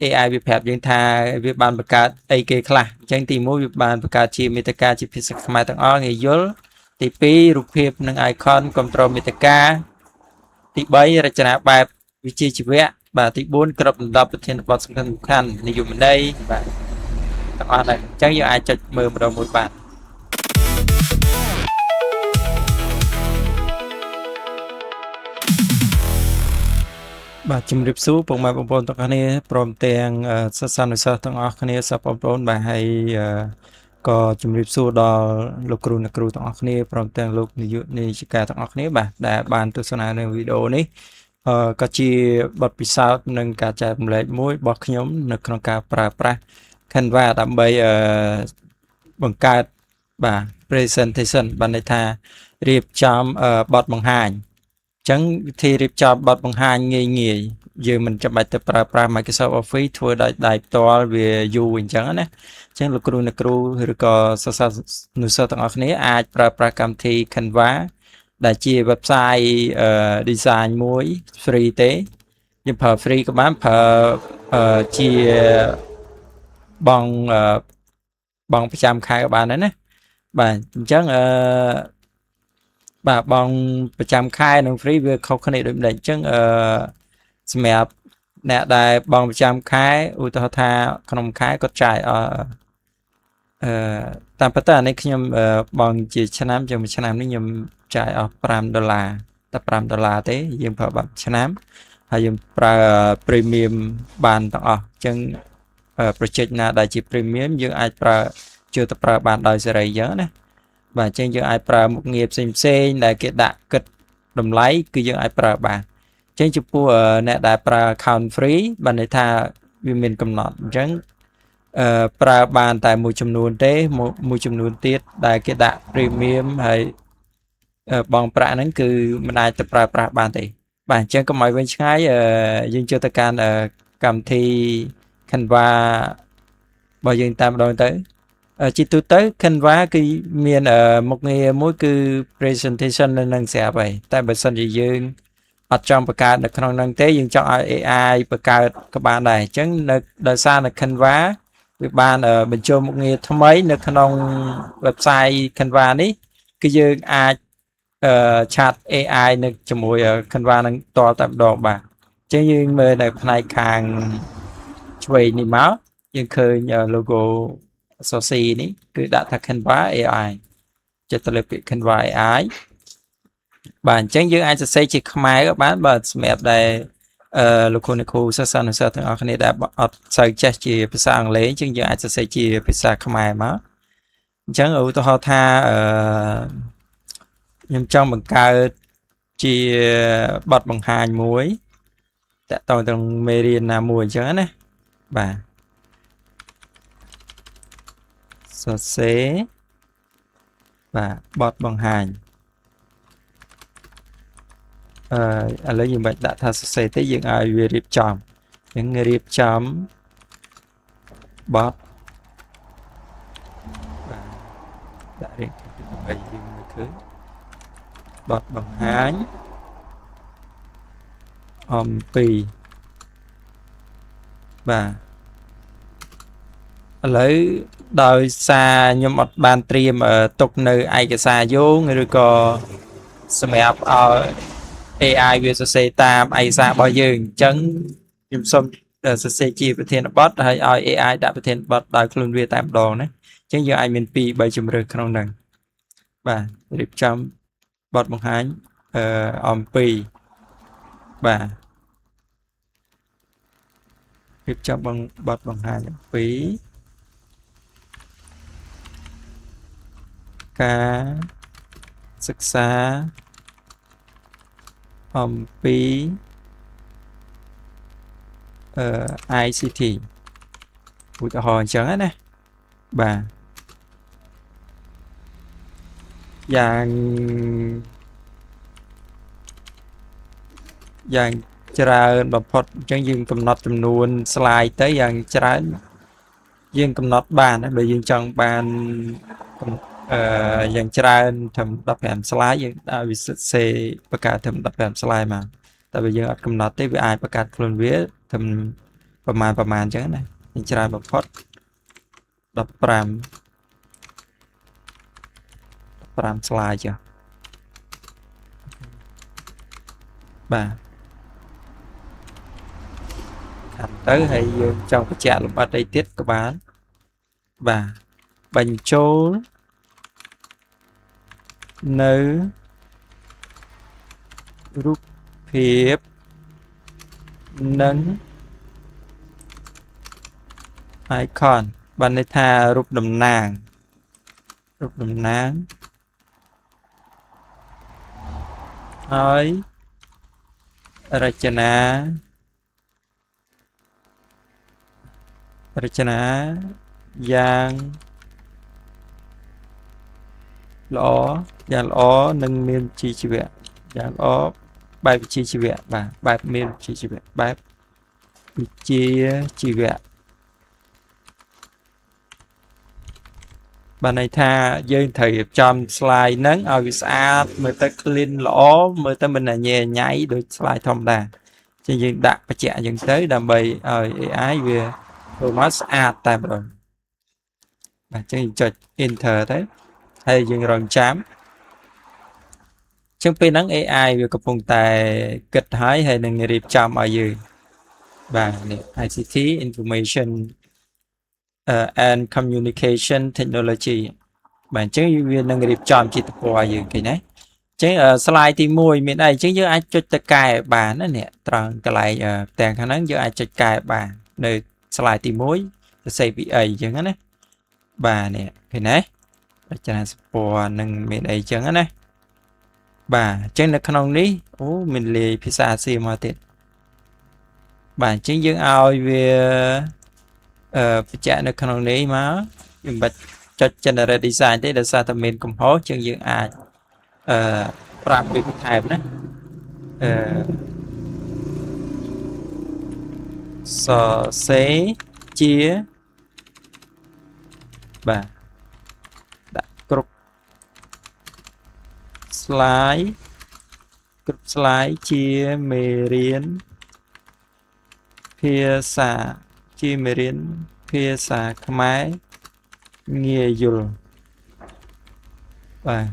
AI វាប្រាប់យើងថាវាបានបង្កើតអីគេខ្លះអញ្ចឹងទី1វាបានបង្កើតជាមេតិកាជាភាសាខ្មែរទាំងអស់ងាយយល់ទី2រូបភាពនិង icon គ្រប់គ្រងមេតិកាទី3រចនាបែបវិជ្ជាជីវៈបាទទី4គ្របដណ្ដប់ប្រធានបទសំខាន់និយមន័យបាទទាំងអស់ហ្នឹងអញ្ចឹងយើងអាចចុចមើលម្ដងមួយបាទបាទជំរាបសួរពុកម៉ែបងប្អូនទាំងអស់គ្នាព្រមទាំងសិស្សានុសិស្សទាំងអស់គ្នាសពបងប្អូនបាទហើយក៏ជំរាបសួរដល់លោកគ្រូអ្នកគ្រូទាំងអស់គ្នាព្រមទាំងលោកនាយកនាយិកាទាំងអស់គ្នាបាទដែលបានទស្សនានៅវីដេអូនេះក៏ជាបទពិសោធន៍និងការចែករំលែកមួយរបស់ខ្ញុំនៅក្នុងការប្រើប្រាស់ Canva ដើម្បីបង្កើតបាទ presentation បានន័យថារៀបចំបទបង្ហាញអញ្ចឹងវិធីរៀបចំបទបង្ហាញងាយយើងមិនចាំបាច់ទៅប្រើប្រាស់ Microsoft Office ធ្វើដោយដៃផ្ទាល់វាយូរអញ្ចឹងណាអញ្ចឹងលោកគ្រូអ្នកគ្រូឬក៏សិស្សានុសិស្សទាំងអស់គ្នាអាចប្រើប្រាស់កម្មវិធី Canva ដែលជា website design មួយ free ទេយើងប្រើ free ក៏បានប្រើជាបងប្រចាំខែក៏បានដែរណាបាទអញ្ចឹងបាទបងប្រចាំខែនិង free វាខុសគ្នាដូចម្ដេចអញ្ចឹងសម្រាប់អ្នកដែលបងប្រចាំខែឧទាហរណ៍ថាក្នុងខែគាត់ចាយតាមពិតអានេះខ្ញុំបងជាឆ្នាំជាមួយឆ្នាំនេះខ្ញុំចាយអស់$5តែ$5ទេយើងប្រើបាត់ឆ្នាំហើយយើងប្រើ premium បានទាំងអស់អញ្ចឹងproject ណាដែលជា premium យើងអាចប្រើជឿទៅប្រើបានដោយសេរីអញ្ចឹងណាបាទអញ្ចឹងយើងអាចប្រើមុខងារផ្សេងដែលគេដាក់គិតតម្លៃគឺយើងអាចប្រើបានអញ្ចឹងចំពោះអ្នកដែលប្រើ account free បានន័យថាវាមានកំណត់អញ្ចឹងប្រើបានតែមួយចំនួនទេមួយចំនួនទៀតដែលគេដាក់ premium ហើយបងប្រាក់ហ្នឹងគឺមិនអាចទៅប្រើប្រាស់បានទេបាទអញ្ចឹងកុំឲ្យវិញឆ្ងាយយើងចូលទៅកាន់កម្មវិធី Canva របស់យើងតែម្ដងទៅជាទូទៅ Canva គឺមានមុខងារមួយគឺ presentation នៅនឹងស្រាប់ហើយតែបើសិនជាយើងអត់ចង់បង្កើតនៅក្នុងហ្នឹងទេយើងចង់ឲ្យ AI បង្កើតក៏បានដែរអញ្ចឹងនៅដោយសារនៅ Canva វាបានបញ្ចូលមុខងារថ្មីនៅក្នុង website Canva នេះគឺយើងអាចឆាត AI នៅជាមួយ Canva នឹងតតែម្ដងបាទអញ្ចឹងយើងមើលនៅផ្នែកខាងឆ្វេងនេះមកយើងឃើញ logo សរសេរនេះគឺដាក់ថា Canva AI ចុចទៅលើពាក្យ Canva AI បាទអញ្ចឹងយើងអាចសរសេរជាខ្មែរក៏បានបាទសម្រាប់ដែលលោកគ្រូអ្នកគ្រូសិស្សានុសិស្សទាំងអស់គ្នាដែលអត់សូវចេះជាភាសាអង់គ្លេសអញ្ចឹងយើងអាចសរសេរជាភាសាខ្មែរមកអញ្ចឹងឧទាហរណ៍ថាខ្ញុំចង់បង្កើតជាបទបង្ហាញមួយតកតងនឹងមេរៀនណាមួយអញ្ចឹងណាបាទសរសេរបាទបទបង្ហាញឥឡូវយើងបាច់ដាក់ថាសរសេរទេយើងឲ្យវារៀបចំយើងរៀបចំបទដាក់រៀបដើម្បីយើងមើលឃើញបទបង្ហាញអំពីបាទឥឡូវដោយសារខ្ញុំអត់បានត្រៀមទុកនៅឯកសារយោងឬក៏សម្រាប់ឲ្យ AI វាសរសេរតាមឯកសាររបស់យើងអញ្ចឹងខ្ញុំសូមសរសេរជាប្រធានបទហើយឲ្យ AI ដាក់ប្រធានបទដោយខ្លួនវាតែម្ដងណាអញ្ចឹងយើងអាចមាន2 3ជម្រើសក្នុងហ្នឹងបាទរៀបចំបទបង្ហាញអំពីបាទរៀបចំបទបង្ហាញអំពីការសិក្សាអំពី ICT ឧទាហរណ៍អញ្ចឹងណាបាទយ៉ាងច្រើនបំផុតអញ្ចឹងយើងកំណត់ចំនួន slide ទៅយ៉ាងច្រើនយើងកំណត់បានបើយើងចង់បានយ៉ាងច្រើនត្រឹម15 slide យើងដាក់វាសរសេរបង្កើតត្រឹម15 slide មកតែបើយើងអត់កំណត់ទេវាអាចបង្កើតខ្លួនវាត្រឹម ប្រមាណចឹងណាច្រើនបំផុត15 slide ចុះបាទខាត់ទៅហើយយើងចង់បញ្ជាក់លម្អិតអីទៀតក៏បានបាទបញ្ចូលនៅរូបភាពនិង icon បានន័យថារូបតំណាងហើយរចនាយ៉ាងល្អនិងមានវិជ្ជាជីវៈយ៉ាងល្អបែបវិជ្ជាជីវៈបាទបែបមានវិជ្ជាជីវៈបែបវិជ្ជាជីវៈបានន័យថាយើងត្រូវរៀបចំ slide ហ្នឹងឲ្យវាស្អាតមើលទៅ clean ល្អមើលទៅមិនញ៉ៃញ៉ៃដូច slide ធម្មតាចឹងយើងដាក់បញ្ជាក់យ៉ាងទៅដើម្បីឲ្យ AI វាធ្វើមកស្អាតតែម្ដងបាទចឹងចុច enter ទៅហើយយើងរងចាំចឹងពេលហ្នឹង AI វាកំពុងតែគិតហើយនឹងរៀបចំឲ្យយើងបាទនេះ ICT Information and Communication Technology បាទអញ្ចឹងវានឹងរៀបចំជាតពណ៌ឲ្យយើងឃើញណាអញ្ចឹង slide ទី1មានអីអញ្ចឹងយើងអាចចុចទៅកែបានណានេះត្រង់កន្លែងផ្ទាំងខាងហ្នឹងយើងអាចចុចកែបាននៅ slide ទី1សរសេរពីអីអញ្ចឹងណាបាទនេះឃើញណារចនាសម្ព័ន្ធនឹងមានអីអញ្ចឹងណាបាទអញ្ចឹងនៅក្នុងនេះអូមានលាយភាសាអាស៊ីមកទៀតបាទអញ្ចឹងយើងឲ្យវាបញ្ជាក់នៅក្នុងនេះមកយើងបាច់ចុច generate design ទេដោយសារតែមានកំហុសជាងយើងអាចប្រាប់វាបន្ថែមណាសរសេរជាបាទដាក់គ្រប់ slide ជាមេរៀនភាសាខ្មែរងាយយល់បាទ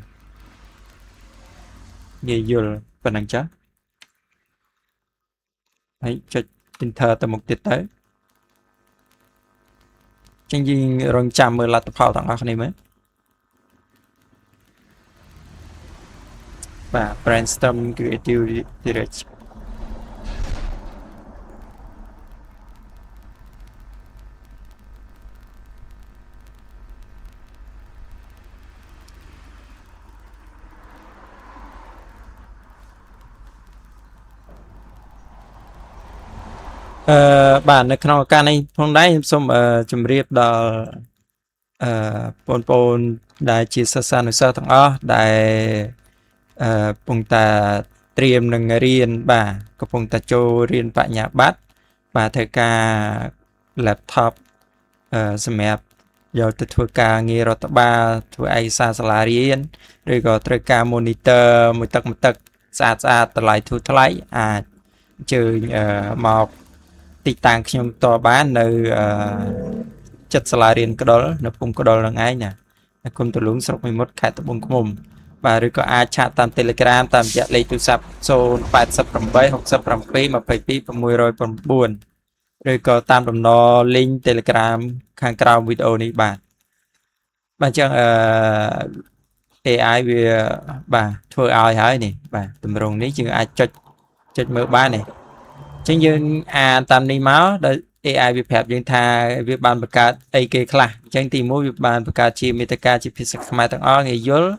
ងាយយល់ប៉ុណ្ណឹងចាហើយចុច enter ទៅមុខទៀតទៅចឹងយើងរងចាំមើលលទ្ធផលទាំងអស់គ្នាមើលបាទ brainstorm creative direction បាទនៅក្នុងឱកាសនេះផងដែរខ្ញុំសូមជម្រាបដល់បងប្អូនដែលជាសិស្សានុសិស្សទាំងអស់ដែលកំពុងតែត្រៀមនឹងរៀនបាទកំពុងតែចូលរៀនបញ្ញាបត្របាទធ្វើការ laptop សម្រាប់យកទៅធ្វើការងាររដ្ឋបាលធ្វើឯកសារសាលារៀនឬក៏ត្រូវការ monitor មួយទឹកស្អាតតម្លៃធូរថ្លៃអាចអញ្ជើញមកទីតាំងខ្ញុំតបាននៅចិត្តសាលារៀនក្ដុលនៅភូមិក្ដុលនឹងឯងណាគុំទលូងស្រុកមីមុតខេត្តត្បូងឃ្មុំបាទឬក៏អាចឆាតតាម Telegram តាមរយៈលេខទូរស័ព្ទ088 62609ឬក៏តាមដំណ link Telegram ខាងក្រោមវីដេអូនេះបាទអញ្ចឹងAI វាបាទធ្វើឲ្យហើយនេះបាទតម្រងនេះយើងអាចចុចមើលបាននេះអញ្ចឹងយើងអានតាមនេះមកដោយ AI វាប្រាប់យើងថាវាបានបង្កើតអីគេខ្លះអញ្ចឹងទី1វាបានបង្កើតជាមេតិកាជាភាសាខ្មែរទាំងអស់ងាយយល់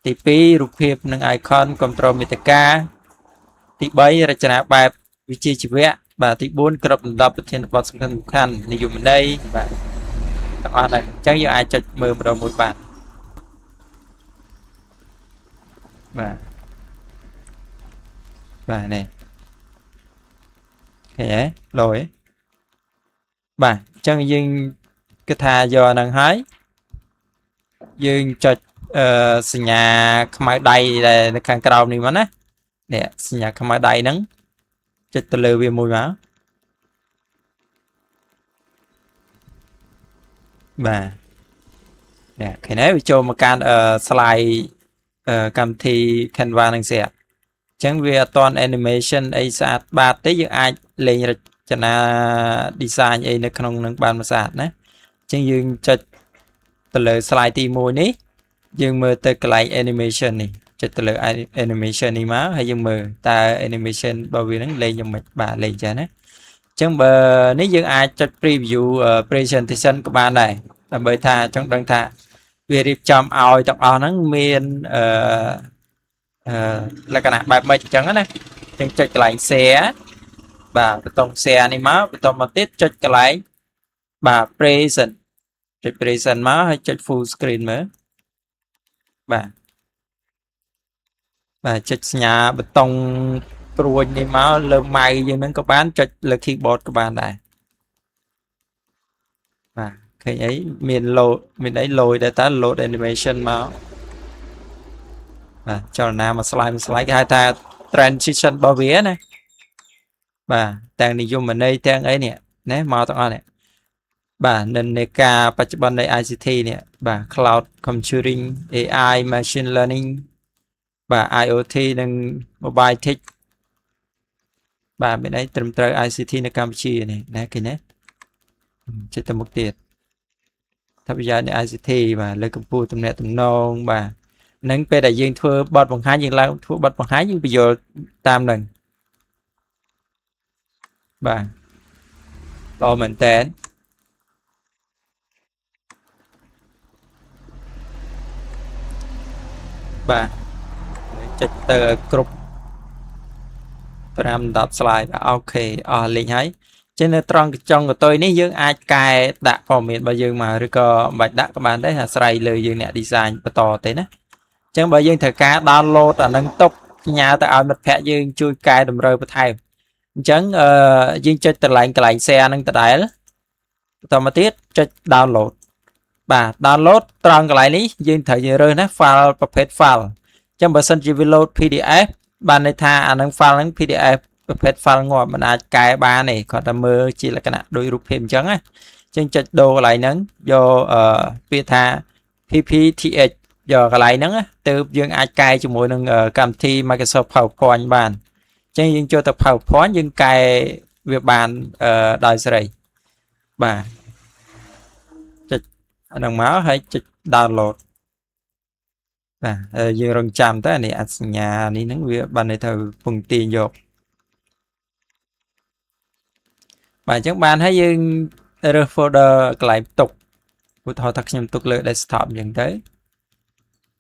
ទី2រូបភាពនិង icon គ្រប់គ្រងមេតិកាទី3រចនាបែបវិជ្ជាជីវៈបាទទី4គ្រប់លំដាប់ប្រធានបទសំខាន់និយមន័យបាទទាំងអស់ហ្នឹងអញ្ចឹងយើងអាចចុចមើលម្ដងមួយបាទបាទនេះឃើញទេលោយបាទអញ្ចឹងយើងគិតថាយកហ្នឹងហើយយើងចុចសញ្ញាខ្មៅដៃដែលនៅខាងក្រោមនេះមកណានេះសញ្ញាខ្មៅដៃហ្នឹងចុចទៅលើវាមួយមក bà nè cái này cho một can slide cầm thì Canva năng sẽ chẳng vì toàn animation ấy sát ba tới những ai lên cho na design ấy nó không能បានមួយសាទណាចឹងយើងចុចទៅលើ slide ទី1នេះយើងមើលទៅកន្លែង animation នេះចុចទៅលើ animation នេះមកហើយយើងមើលតើ animation របស់វានឹងលេងយ៉ាងម៉េចបាទលេងចឹងណាចឹងបើនេះយើងអាចចុច preview presentation ក៏បានដែរដើម្បីថាចង់ដឹងថាវារៀបចំឲ្យទាំងអស់ហ្នឹងមានលក្ខណៈបែបម៉េចចឹងណាចឹងចុចកន្លែង share បាទបន្ត share នេះមកបន្តមកទៀតចុចកន្លែងបាទ present ចុច present មកហើយចុច full screen មើលបាទចុចសញ្ញាបតុងព្រួយនេះមកលើម៉ៅយើងហ្នឹងក៏បានចុចលើ keyboard ក៏បានដែរបាទឃើញអីមាន load មានអី load ដែរតើ load animation មកបាទចលនាមួយ slide គេហៅថា transition របស់វាណាបាទទាំងនិយមន័យទាំងអីនេះណាមកទាំងអស់នេះបាទនិន្នាការបច្ចុប្បន្ននៃ ICT នេះបាទ cloud computing AI machine learning បាទ IoT និង mobile tech បាទមានអីត្រឹមត្រូវ ICT នៅកម្ពុជានេះណាគេណាជិតទៅមុខទៀតថាប្រយោជន៍នៃ ICT បាទលើកកម្ពស់ទំនាក់ទំនងបាទនឹងពេលដែលយើងធ្វើបទបង្ហាញយើងឡើងធ្វើបទបង្ហាញយើងបញ្យល់តាមនឹងបាទតមែនតើបាទចុចទៅគ្រប់5-10 slide អូខេអស់លេងហើយចឹងនៅត្រង់កញ្ចុងកតុយនេះយើងអាចកែដាក់ព័ត៌មានរបស់យើងមកឬក៏មិនបាច់ដាក់ក៏បានដែរអាស្រ័យលើយើងអ្នក design បន្តទេណាចឹងបើយើងត្រូវការ download អានឹងទុកផ្ញើទៅឲ្យមិត្តភ័ក្ដិយើងជួយកែតម្រូវបន្ថែមអញ្ចឹងយើងចុចកន្លែង share នឹងដដែលបន្តមកទៀតចុច download បាទ download ត្រង់កន្លែងនេះយើងត្រូវរើសណា file ប្រភេទ file អញ្ចឹងបើសិនជាវា load PDF បានន័យថាអានឹង file ហ្នឹង PDF ប្រភេទ file ងាប់មិនអាចកែបានទេគាត់តែមើលជាលក្ខណៈដូចរូបភាពអញ្ចឹងណាអញ្ចឹងចុចដូរកន្លែងហ្នឹងយកពាក្យថា PPTX យកកន្លែងហ្នឹងទៅយើងអាចកែជាមួយនឹងកម្មវិធី Microsoft PowerPoint បានអញ្ចឹងយើងចូលទៅ PowerPoint យើងកែវាបានដោយសេរីបាទចុចអាហ្នឹងមកហើយចុច download បាទយើងរងចាំតើនេះអសញ្ញានេះហ្នឹងវាបានន័យថាពងទាញយកបាទអញ្ចឹងបានហើយយើងរើស folder កន្លែងទុកឧទាហរណ៍ថាខ្ញុំទុកលើ desktop អញ្ចឹងទៅ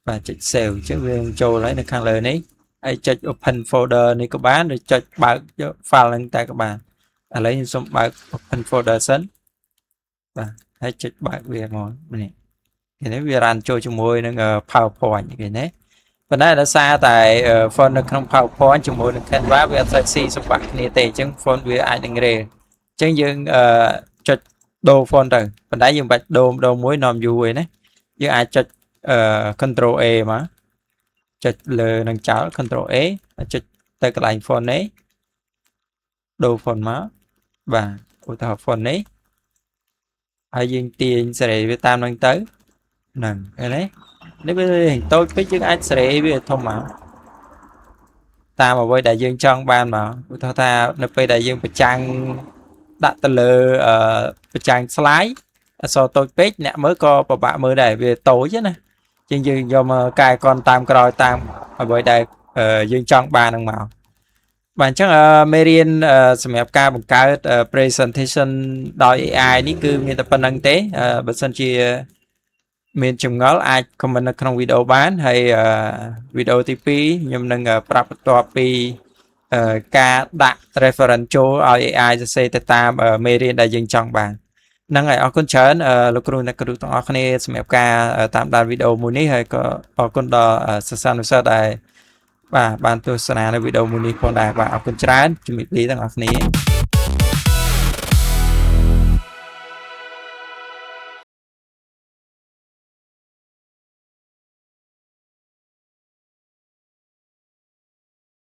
បាទចុច save អញ្ចឹងវាចូលហើយនៅខាងលើនេះហើយចុច open folder នេះក៏បានឬចុចបើកយក file ហ្នឹងតែក៏បានឥឡូវខ្ញុំសូមបើក open folder សិនបាទហើយចុចបើកវាមកនេះគេនេះវា run ចូលជាមួយនឹង PowerPoint គេណាប៉ុន្តែដោយសារតែ font នៅក្នុង PowerPoint ជាមួយនឹង Canva វាអត់សូវស៊ីសម្បាក់គ្នាទេអញ្ចឹង font វាអាចនឹងរេអញ្ចឹងយើងចុចដូរ font ទៅប៉ុន្តែយើងបាច់ដូរមួយនាំយូរឯណាយើងអាចចុចControl A មកចុចលើនឹងចោល Control A ចុចទៅកន្លែង font នេះដូរ font មកបាទឧទាហរណ៍ font នេះហើយយើងទាញសេរីវាតាមនឹងទៅហ្នឹងឃើញទេនេះវាតូចពេកយើងអាចសេរីវាធំមកតាមអ្វីដែលយើងចង់បានមកឧទាហរណ៍ថានៅពេលដែលយើងបញ្ចាំងដាក់ទៅលើបញ្ចាំង slide អក្សរតូចពេកអ្នកមើលក៏ពិបាកមើលដែរវាតូចណាជាងយើងយកមកកែកនតាមក្រោយតាមអ្វីដែលយើងចង់បាននឹងមកបាទអញ្ចឹងមេរៀនសម្រាប់ការបង្កើត presentation ដោយ AI នេះគឺមានតែប៉ុណ្្នឹងទេបើសិនជាមានចម្ងល់អាច comment នៅក្នុងវីដេអូបានហើយវីដេអូទី2ខ្ញុំនឹងប្រាប់បន្ទាប់ពីការដាក់ reference ចូលឲ្យ AI សរសេរទៅតាមមេរៀនដែលយើងចង់បានហ្នឹងហើយអរគុណច្រើនលោកគ្រូអ្នកគ្រូទាំងអស់គ្នាសម្រាប់ការតាមដានវីដេអូមួយនេះហើយក៏អរគុណដល់សិស្សានុសិស្សដែលបាទបានទស្សនានៅវីដេអូមួយនេះផងដែរបាទអរគុណច្រើនជំរាបលាទាំងអស់គ្នា